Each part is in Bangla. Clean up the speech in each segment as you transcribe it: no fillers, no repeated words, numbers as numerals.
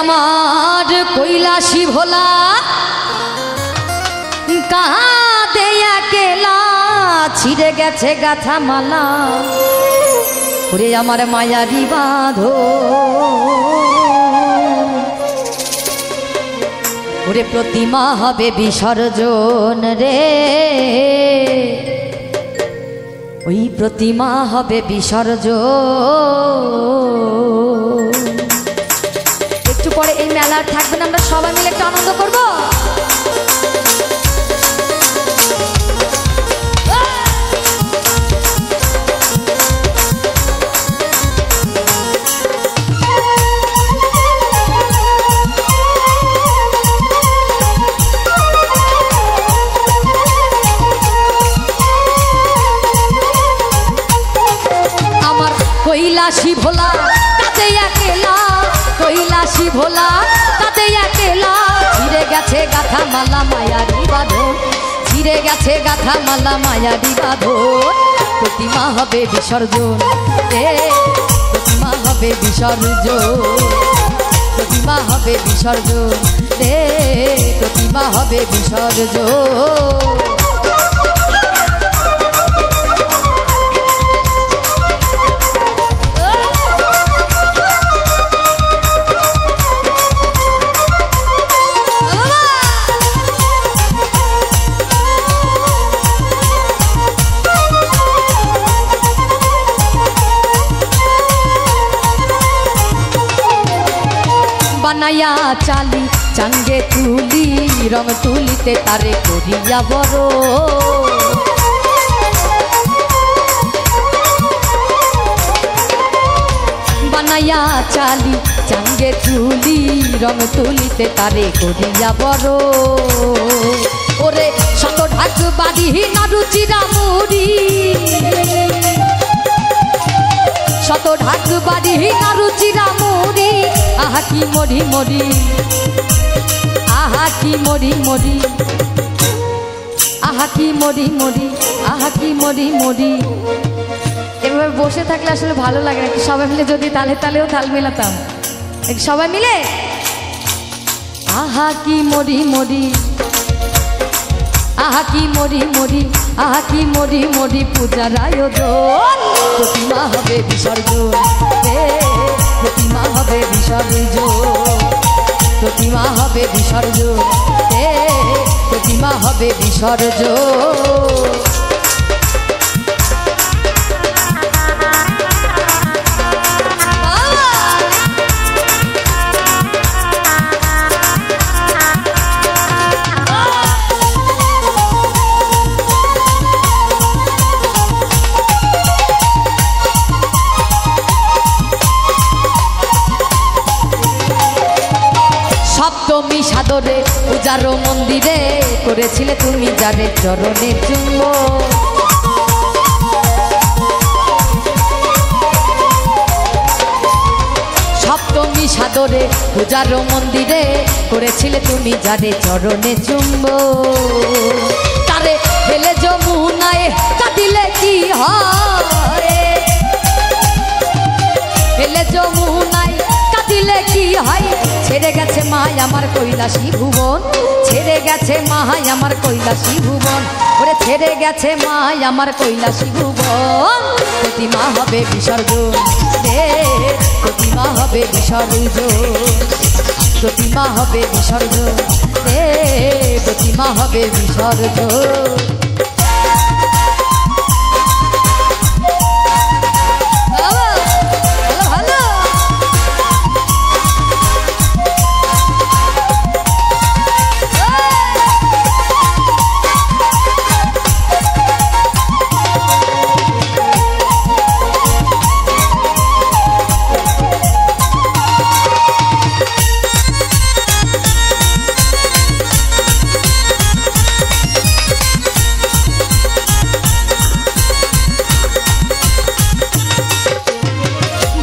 আমার কৈলাসী ভোলা কাঁদে একলা ছিঁড়ে গেছে গাথা মালা ওরে আমার মায়ারি বাঁধো ওরে প্রতিমা হবে বিসর্জন রে ওই প্রতিমা হবে বিসর্জন। একটু পরে এই মেলার থাকবেন, আমরা সবাই মিলে একটু আনন্দ করবো। কৈলাসী ভোলা কাঁদে একলা, কৈলাসী ভোলা কাঁদে একলা ছিঁড়ে গেছে গাথা মালা মায়ারি বাঁধন, ছিঁড়ে গেছে গাথা মালা মায়ারি বাঁধন। প্রতিমা হবে বিসর্জন রে, প্রতিমা হবে বিসর্জন, প্রতিমা হবে বিসর্জন রে, প্রতিমা হবে বিসর্জন। বানায়া চালি চাঙ্গে তুলি রং তুলিতে তারে করিয়া বড়, বানায়া চালি চাঙ্গে তুলি রং তুলিতে তারে করিয়া বড়। ওরে শত ঢাক বাড়ি নাড়ু চিরা মুড়ি, শত ঢাক বাড়ি নাড়ু চিরা মুড়ি, আহা কি মরি মরি, আহা কি মরি মরি, আহা কি মরি মরি, আহা কি মরি মরি। এভাবে বসে থাকলে আসলে ভালো লাগে না, সবাই মিলে যদি তালে তালেও তাল মেলাতাম সবাই মিলে। আহা কি মরি মরি, আহা কি মরি মরি, আহা কি মরি মরি পূজার আয়োজন। প্রতিমা হবে বিসর্জন রে, প্রতিমা হবে বিসর্জন, প্রতিমা হবে বিসর্জন রে, প্রতিমা হবে বিসর্জন। সপ্তমী সাদরে পূজারো মন্দিরে করেছিলে তুমি যারে চরণে চুম্ব, সপ্তমী সাদরে পূজারো মন্দিরে করেছিলে তুমি যারে চরণে চুম্ব। তারে ফেলে যমুনায় কাঁদিলে কি হয়, ফেলে যমুনায় কাঁদিলে কি হয়। ছেড়ে গেছে মাই আমার কৈলাসী ভুবন, ছেড়ে গেছে মাই আমার কৈলাসী ভুবন, ওরে ছেড়ে গেছে মাই আমার কৈলাসী ভুবন। প্রতিমা হবে বিসর্জন রে, প্রতিমা হবে বিসর্জন, প্রতিমা হবে বিসর্জন রে, প্রতিমা হবে বিসর্জন।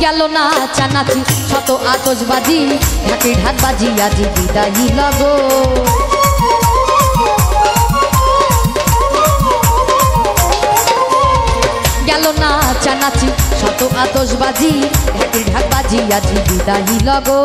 গেল না চানাচি শত আতশবাজি, ঢাকি ঢাক বাজি আজি বিদায়ী লগো। গেল না চানাচি শত আতশবাজি, ঢাকি ঢাক বাজি আজি বিদায়ী লগো।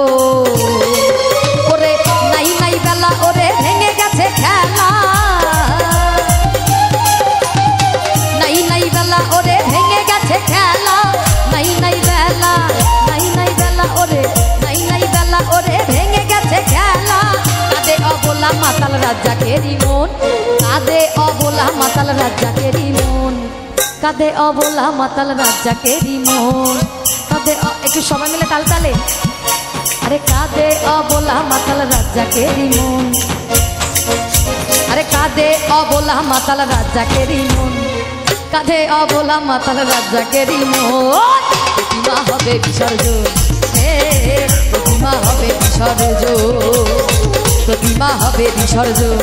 অবলা মাতাল রাজ্জাকেরই মন, কাঁদে অবলা মাতাল রাজ্জাকেরই মন, কাঁদে অবলা মাতাল রাজ্জাকেরই মন, কাঁদে একটু সবাই মিলে তাল তালে, আরে কাঁদে অবলা মাতাল রাজ্জাকেরই মন, আরে কাঁদে অবলা মাতাল রাজ্জাকেরই মন, কাঁদে অবলা মাতাল রাজ্জাকেরই মন। প্রতিমা হবে বিসর্জন, প্রতিমা হবে বিসর্জন, প্রতিমা হবে বিসর্জন,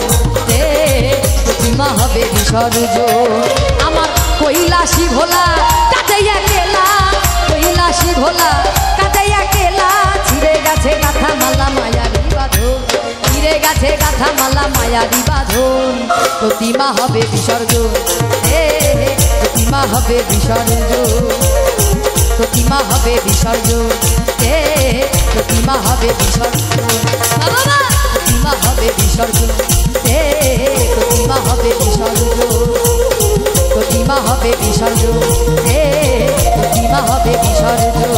প্রতিমা হবে বিসর্জন। আমার কৈলাসী ভোলা কাঁদাইয়া কেলা, কৈলাসী ভোলা কাঁদাইয়া কেলা, ছিঁড়ে গেছে গাথা মালা মায়ারি বাঁধন, ছিঁড়ে গেছে গাথা মালা মায়ারি বাঁধন। প্রতিমা হবে বিসর্জন, প্রতিমা হবে বিসর্জন, প্রতিমা হবে বিসর্জন, প্রতিমা হবে বিসর্জন, প্রতিমা হবে বিসর্জন, প্রতিমা হবে বিসর্জন, প্রতিমা হবে বিসর্জন, প্রতিমা হবে বিসর্জন।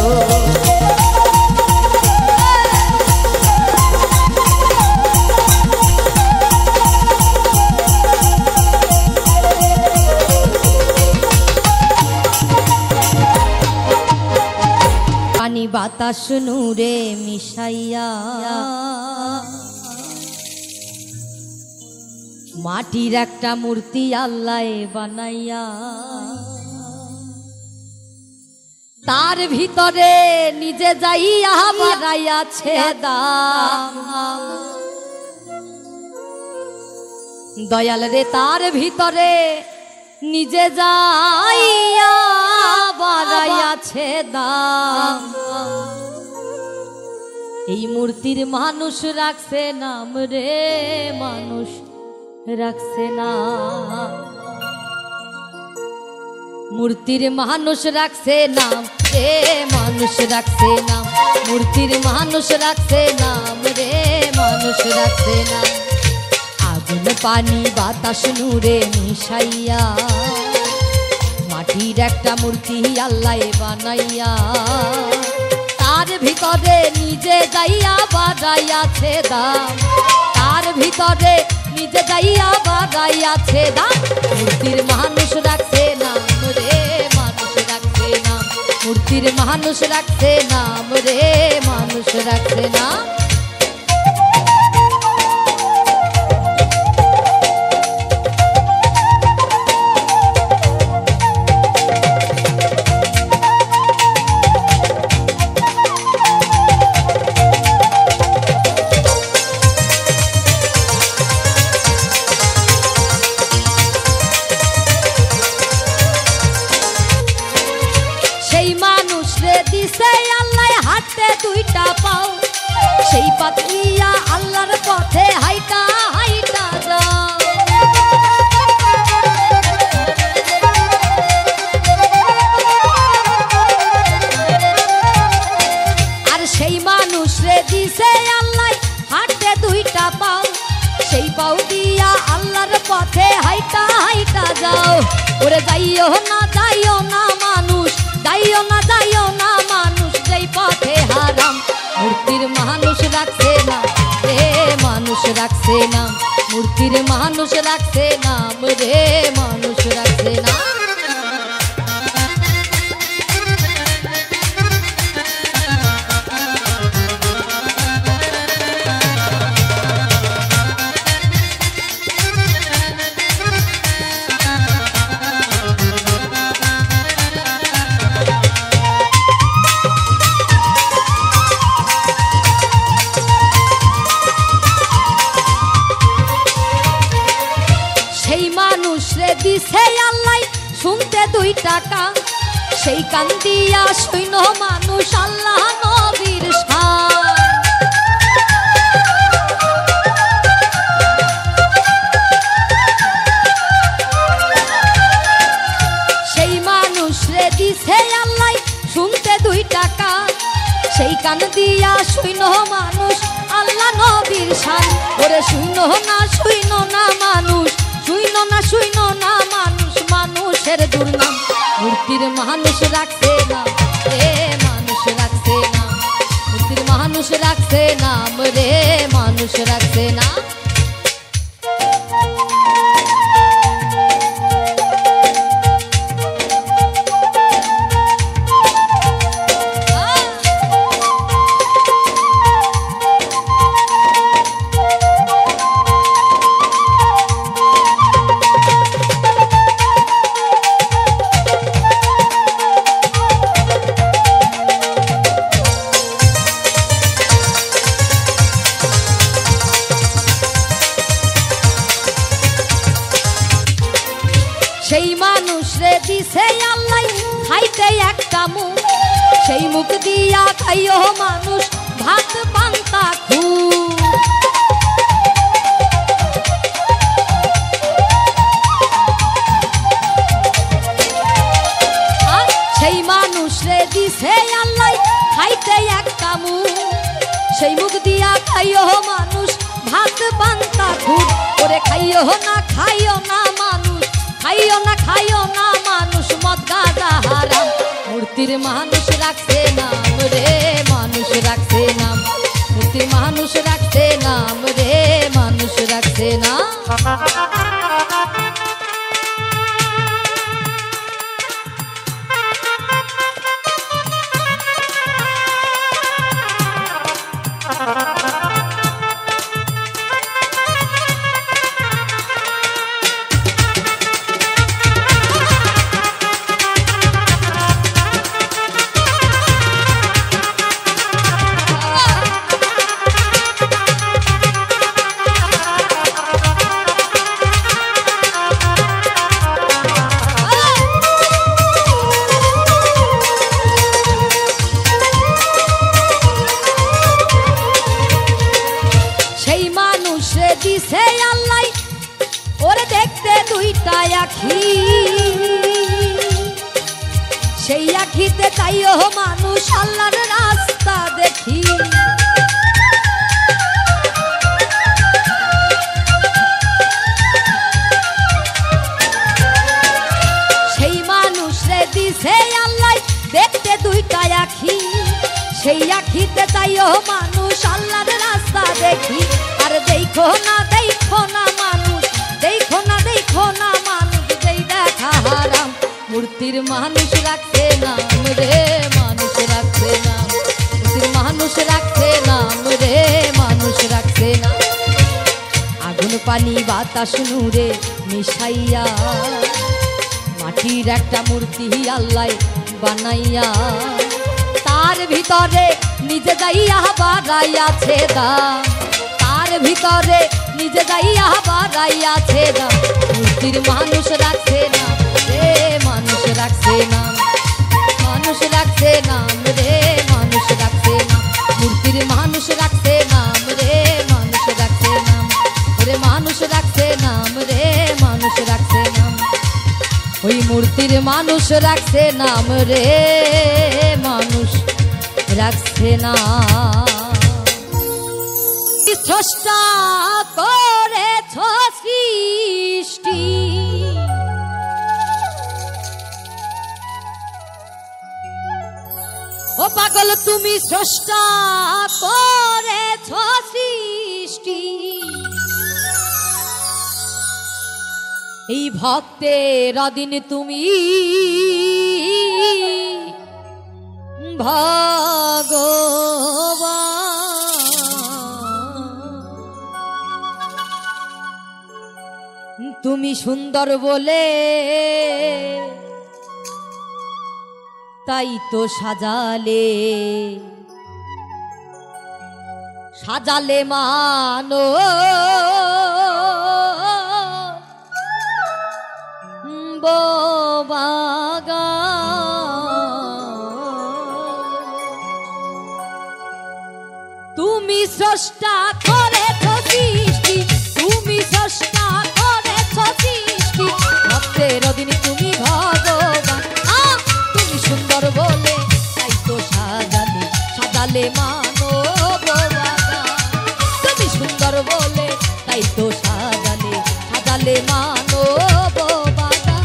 পানি বাতাস নূরে মিশাইয়া মাটির একটা মূর্তি আল্লাহ বানাইয়া, তার ভিতরে নিজে যাইয়া বানাইয়াছে দাম। দয়াল রে তার ভিতরে নিজে যাইয়া বানাইয়াছে দাম। এই মূর্তির মানুষ রাখছে নাম রে, মানুষ রাখছে না, মূর্তির মানুষ রাখছে নাম রে, মানুষ রাখছে নাম, মূর্তির মানুষ রাখছে নাম রে, মানুষ রাখছে নাম। আগুন পানি বাতাস নূরে মিশাইয়া মাটির একটা মূর্তি আল্লাহ বানাইয়া, তার ভিতরে নিজে যাইয়া বানাইয়াছে দাম, তার ভিতরে নিজে যাইয়া বানাইয়াছে দাম। মূর্তির মানুষ রাখছে নাম রে, মানুষ রাখছে নাম, মূর্তির মানুষ রাখছে নাম রে, মানুষ রাখছে নাম। দিছে আল্লাহ হাতে দুইটা পাও, সেই পাতিয়া আল্লাহর পথে হাইটা হাইটা যাও। আর সেই মানুষ রে দিছে আল্লাহ হাতে দুইটা পাও, সেই পাও দিয়া আল্লাহর পথে হাইটা হাইটা যাও। ওরে যাইও না মানুষ, যাইও না মানুষ, যেই পথে হারাম। মূর্তির মানুষ রাখছে না রে, মানুষ রাখছে নাম, মূর্তির মানুষ রাখছে নাম রে, মানুষ রাখছে না। দিছে আল্লাহ শুনতে 2 টাকা, সেই কান দিয়া শুইন মানুষ আল্লাহ নবীর শান। সেই মানুষ রে দিছে আল্লাহ শুনতে 2 টাকা, সেই কান দিয়া শুইন মানুষ আল্লাহ নবীর শান। ওরে শুইন না মানুষ, শুইন না মানুষ, মানুষের দুর্নাম। মূর্তির মানুষ রাখছে নাম রে, মানুষ রাখছে নাম, মূর্তির মানুষ রাখছে নাম রে, মানুষ রাখছে নাম। দিছে আল্লাহ খাইতে একটা মুখ, সেই মুখ দিয়া খাইও মানুষ ভাত পান্তা খুব। সেই মানুষ রে দিছে আল্লাহ খাইতে একটা মুখ, সেই মুখ দিয়া খাইও মানুষ ভাত পান্তা খুব। ওরে খাইও না মানুষ, খাইও না মানুষ মদ গাঁজা হারাম। মূর্তির মানুষ রাখছে নাম রে, মানুষ রাখছে নাম। মূর্তির মানুষ রাখছে নাম রে, মানুষ রাখছে নাম। দিছে আল্লাহ ওরে দেখতে দুইটা আখি, সেই আখিতে তাইও মানুষ আল্লাহর রাস্তা দেখি। সেই মানুষ রে দিছে আল্লাহ দেখতে দুইটা আখি, সেই আখিতে তাইও মানুষ আল্লাহর রাস্তা দেখি। আর দেখো না মানুষ, দেখো না মানুষ, যেই দেখা হারাম। মূর্তির মানুষ রাখছে নাম রে, মানুষ রাখছে নাম। মূর্তির মানুষ রাখছে নাম রে, মানুষ রাখছে নাম। আগুন পানি বাতাস নূরে মিশাইয়া মাটির একটা মূর্তি আল্লাহ বানাইয়া, তার ভিতরে নিজে যাইয়া বাড়াইয়াছে দাম, তার ভিতরে নিজে যাইয়া বাড়াইয়াছে দাম। মূর্তির মানুষ রাখছে নাম রে, মানুষ রাখছে নাম। মানুষ রাখছে নাম রে, মানুষ রাখছে নাম। মূর্তির মানুষ রাখছে নাম রে, মানুষ রাখছে নাম। ওরে মানুষ রাখছে নাম রে, মানুষ রাখছে নাম। ওই মূর্তির মানুষ রাখছে নাম রে, মানুষ রাখছে না। স্রষ্টা করেছ সৃষ্টি, ও পাগল তুমি স্রষ্টা করেছ সৃষ্টি। এই ভক্তের অধীন তুমি ভগবান। তুমি সুন্দর বলে তাই তো সাজালে, সাজালে মানো বাগা। তুমি স্রষ্টা করেছ সৃষ্টি, তুমি স্রষ্টা করেছ সৃষ্টি। ভক্তের অধীন তুমি ভগবান। তুমি সুন্দর বলে তাই তো সাজালে, সাজালে মানো বাগা। তুমি সুন্দর বলে তাই তো সাজালে, সাজালে মানো বাগা।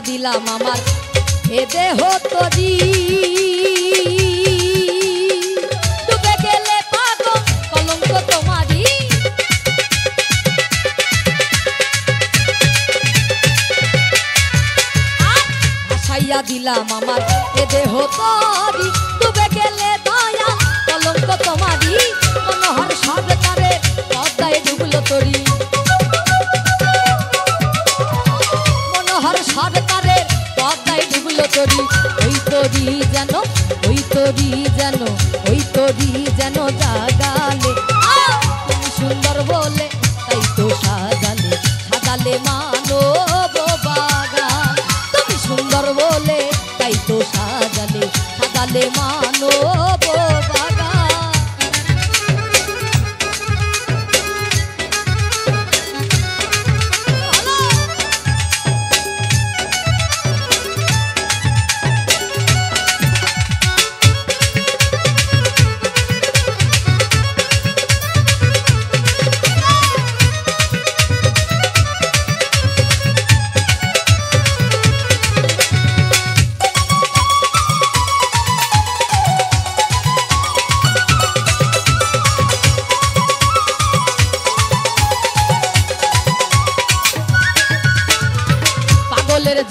দিলাম আমার এ দেহ তরি, ডুবে গেলে পাগল কলঙ্ক তোমারি। ভাসাইয়া খুইলা দিলাম আমার এ দেহ তরি ডুবে গেলে দয়া কলঙ্ক তোমারি মনোহর সরকারে পদ্মায় ডুবলো তরি মনোহর সরকারের পদ্মায় ডুবলো তরি ওই তরি যেন ওই তরি যেন ওই তরি যেন জাগালে তুমি সুন্দর বলে তাই তো সাজালে সাজালে মানব বাগান তুমি সুন্দর বলে তাই তো সাজালে সাজালে মানব বাগান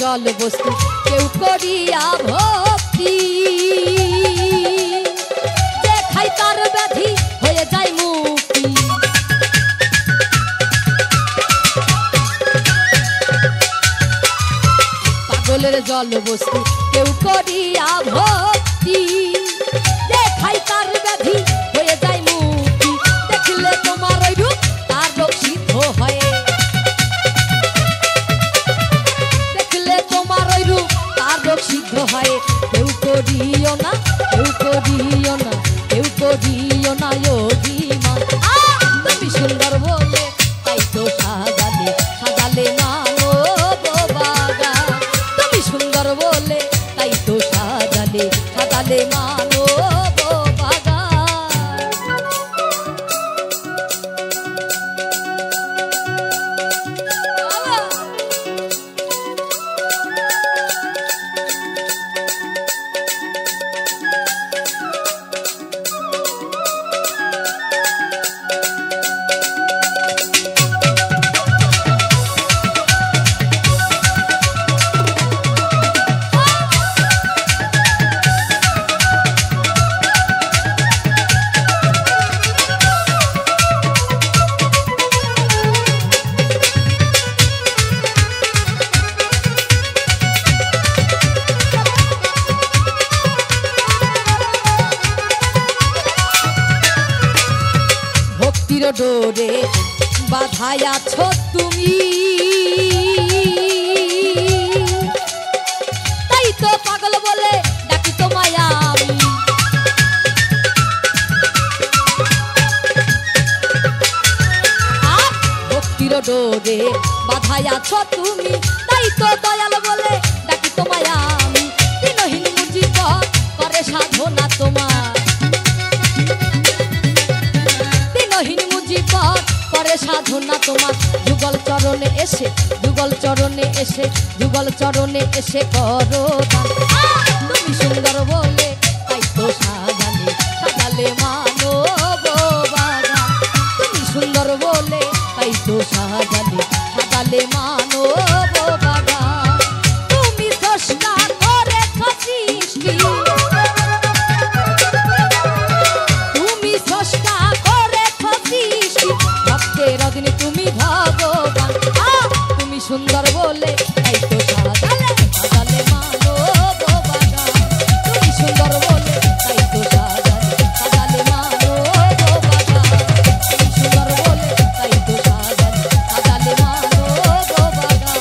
জল বস্তু কেউ করিয়া ভক্তি দেখাই তার ব্যাধি হয়ে যায় মুক্তি পাগলের জল বস্তু কেউ করিয়া ভক্তি দেখাই তার ব্যাধি হয়ে যায় মুক্তি দেখলে তোমার ওই রূপ তার রোগ সিদ্ধ হয় সিদ্ধ হয় কেউ করিও না কেউ করিও না কেউ করিও না অভিমান তুমি সুন্দর বলে তাই তো সাজালে সাজালে মানব বাগান তুমি সুন্দর বলে তাই তো সাজালে সাজালে মানব ডোরে বাধায় আছো তুমি তাই তো পাগল বলে ডাকি তোমায় আমি ভক্তির ডোরে বাধায় আছো তুমি তাই তো দয়াল বলে ডাকি তোমায় আমি দিনহীন মুজিব করে সাধনা তোমার করে সাধনা তোমার যুগল চরণে এসে যুগল চরণে এসে যুগল চরণে এসে করো তুমি সুন্দর বলে তাই তো সাজালে সাজালে মানব বাগান তুমি সুন্দর বলে তাই তো সাজালে সাজালে মানব বাগান তুমি স্রষ্টা করে সৃষ্টি তুমি স্রষ্টা রজনী তুমি ভগবান তুমি সুন্দর বলে তাই তো সাজালে সাজালে মানব বাগান তুমি সুন্দর বলে তাই তো সাজালে সাজালে মানব বাগান তুমি সুন্দর বলে তাই তো সাজালে সাজালে মানব বাগান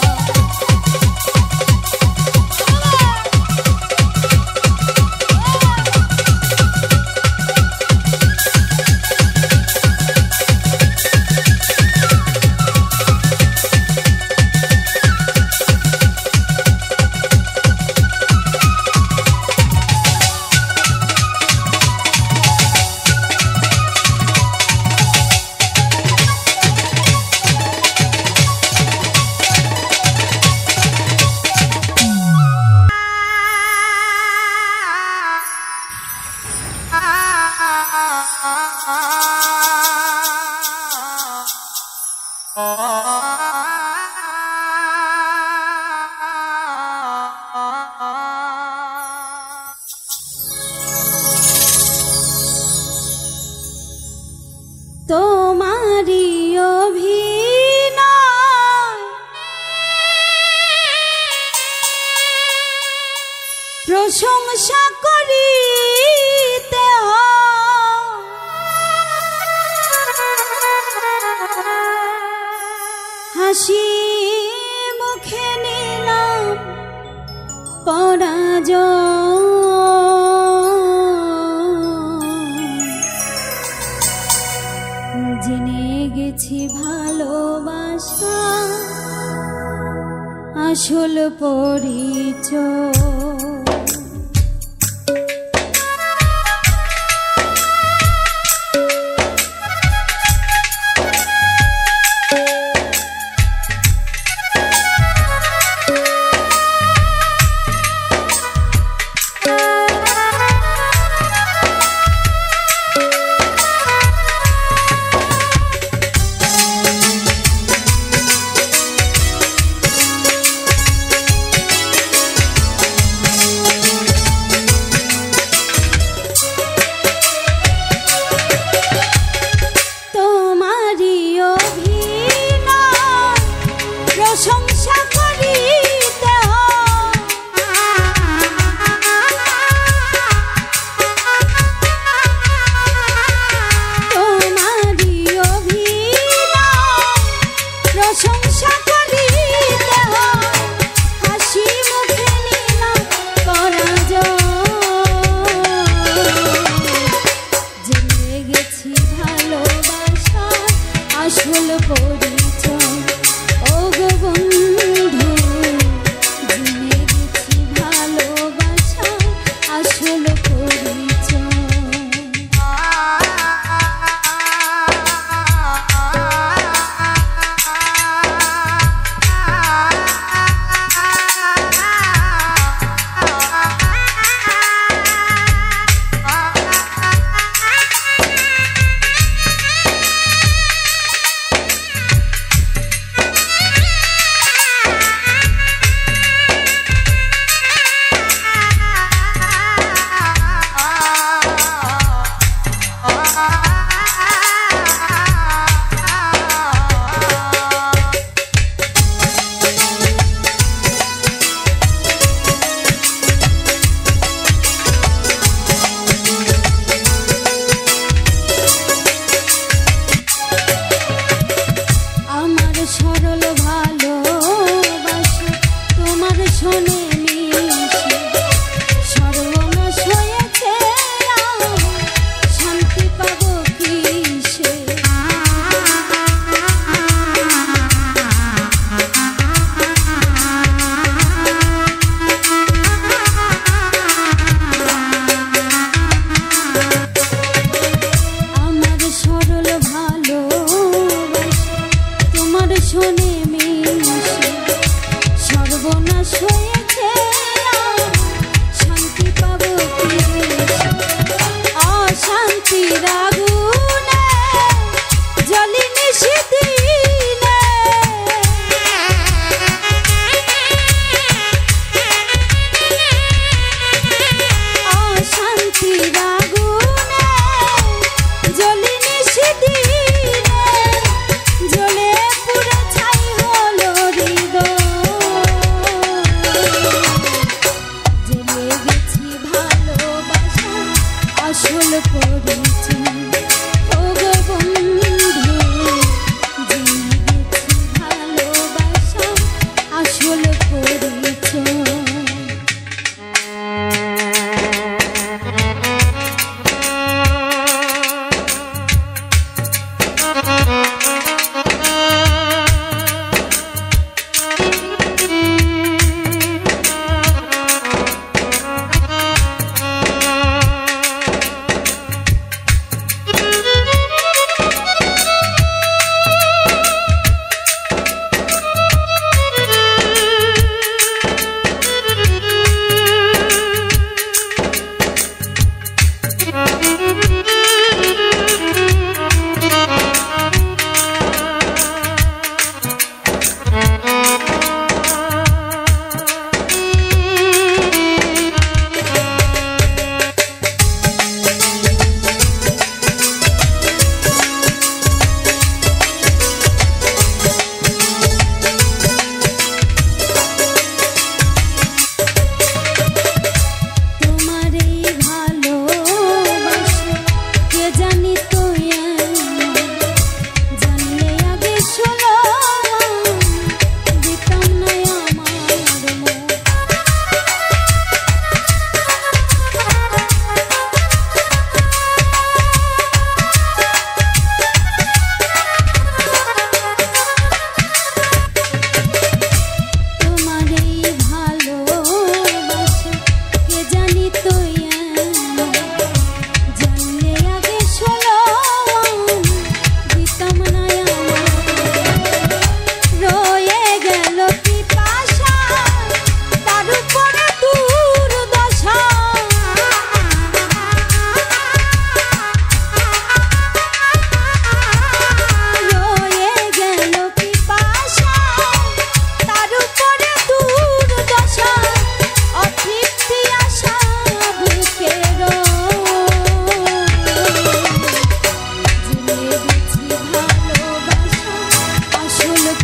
প্রশংসা করিতে হাসি মুখে নিলাম পরাজয় জেনে গেছি ভালোবাসা আসল পরিচয়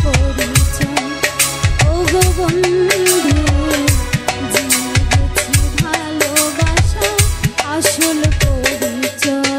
পরিচয় ও গো বন্ধু জেনেছি ভালোবাসা আসল পরিচয়।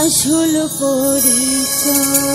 আসল পরিচয়।